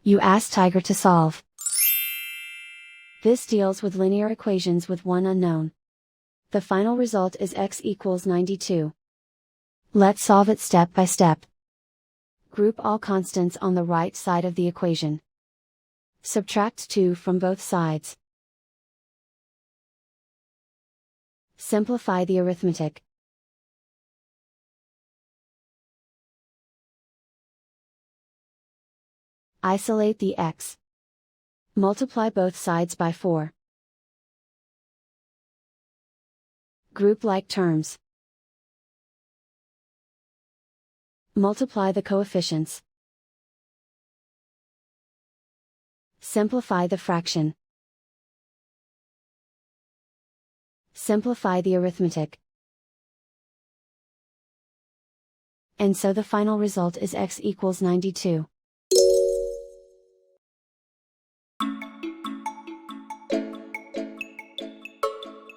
You ask Tiger to solve. This deals with linear equations with one unknown. The final result is x equals 92. Let's solve it step by step. Group all constants on the right side of the equation. Subtract 2 from both sides. Simplify the arithmetic. Isolate the x. Multiply both sides by 4. Group like terms. Multiply the coefficients. Simplify the fraction. Simplify the arithmetic. And so the final result is x equals 92.